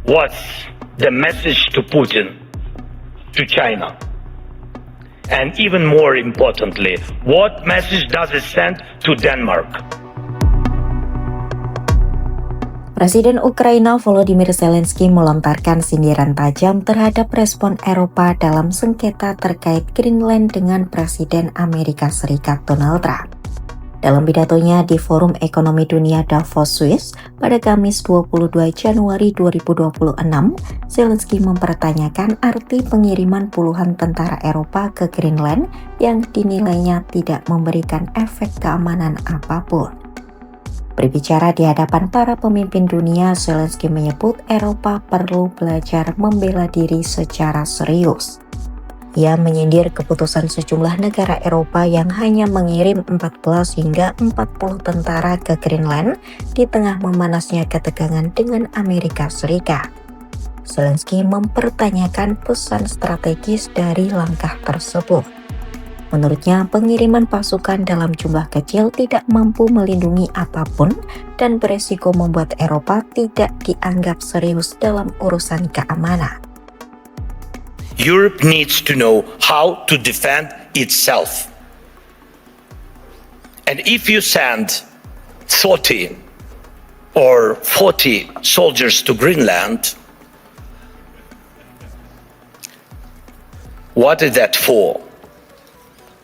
What's the message to Putin, to China? And even more importantly, what message does it send to Denmark? Presiden Ukraina Volodymyr Zelensky melontarkan sindiran tajam terhadap respon Eropa dalam sengketa terkait Greenland dengan Presiden Amerika Serikat Donald Trump. Dalam pidatonya di Forum Ekonomi Dunia Davos, Swiss pada Kamis 22 Januari 2026, Zelensky mempertanyakan arti pengiriman puluhan tentara Eropa ke Greenland yang dinilainya tidak memberikan efek keamanan apapun. Berbicara di hadapan para pemimpin dunia, Zelensky menyebut Eropa perlu belajar membela diri secara serius. Ia menyindir keputusan sejumlah negara Eropa yang hanya mengirim 14 hingga 40 tentara ke Greenland di tengah memanasnya ketegangan dengan Amerika Serikat. Zelensky mempertanyakan pesan strategis dari langkah tersebut. Menurutnya, pengiriman pasukan dalam jumlah kecil tidak mampu melindungi apapun dan beresiko membuat Eropa tidak dianggap serius dalam urusan keamanan. Europe needs to know how to defend itself. And if you send 30 or 40 soldiers to Greenland, what is that for?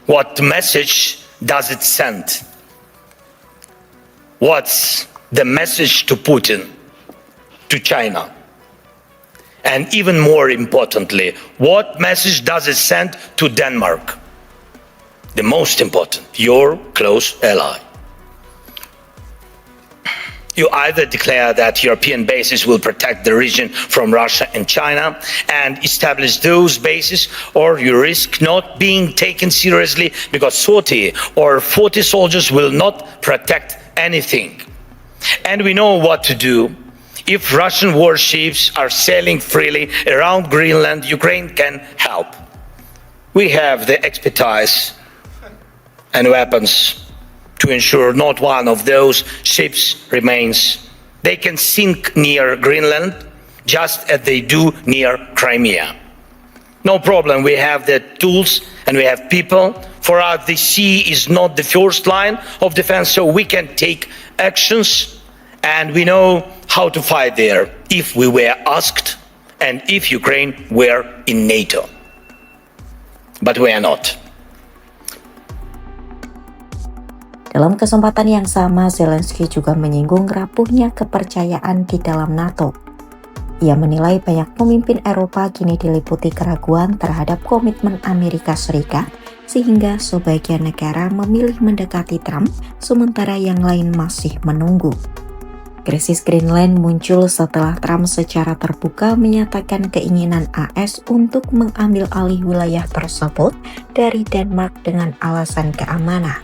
What message does it send? What's the message to Putin, to China? And even more importantly, what message does it send to Denmark? The most important, your close ally. You either declare that European bases will protect the region from Russia and China and establish those bases, or you risk not being taken seriously because 30 or 40 soldiers will not protect anything. And we know what to do. If Russian warships are sailing freely around Greenland, Ukraine can help. We have the expertise and weapons to ensure not one of those ships remains. They can sink near Greenland just as they do near Crimea. No problem, we have the tools and we have people. For us, the sea is not the first line of defense, so we can take actions and we know how to fight there if we were asked and if Ukraine were in NATO. But we are not. Dalam kesempatan yang sama, Zelensky juga menyinggung rapuhnya kepercayaan di dalam NATO. Ia menilai banyak pemimpin Eropa kini diliputi keraguan terhadap komitmen Amerika Serikat, sehingga sebagian negara memilih mendekati Trump, sementara yang lain masih menunggu. Krisis Greenland muncul setelah Trump secara terbuka menyatakan keinginan AS untuk mengambil alih wilayah tersebut dari Denmark dengan alasan keamanan.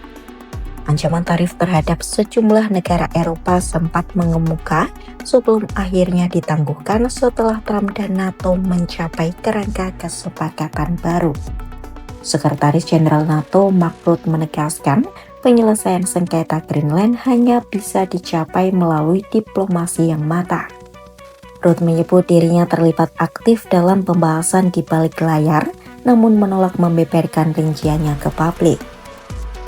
Ancaman tarif terhadap sejumlah negara Eropa sempat mengemuka sebelum akhirnya ditangguhkan setelah Trump dan NATO mencapai kerangka kesepakatan baru. Sekretaris Jenderal NATO Mark Rutte menegaskan penyelesaian sengketa Greenland hanya bisa dicapai melalui diplomasi yang matang. Rutte menyebut dirinya terlibat aktif dalam pembahasan di balik layar, namun menolak membeberkan rinciannya ke publik.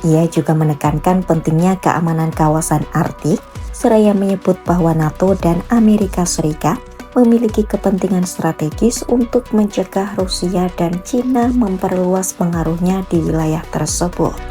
Ia juga menekankan pentingnya keamanan kawasan Arktik, seraya menyebut bahwa NATO dan Amerika Serikat memiliki kepentingan strategis untuk mencegah Rusia dan China memperluas pengaruhnya di wilayah tersebut.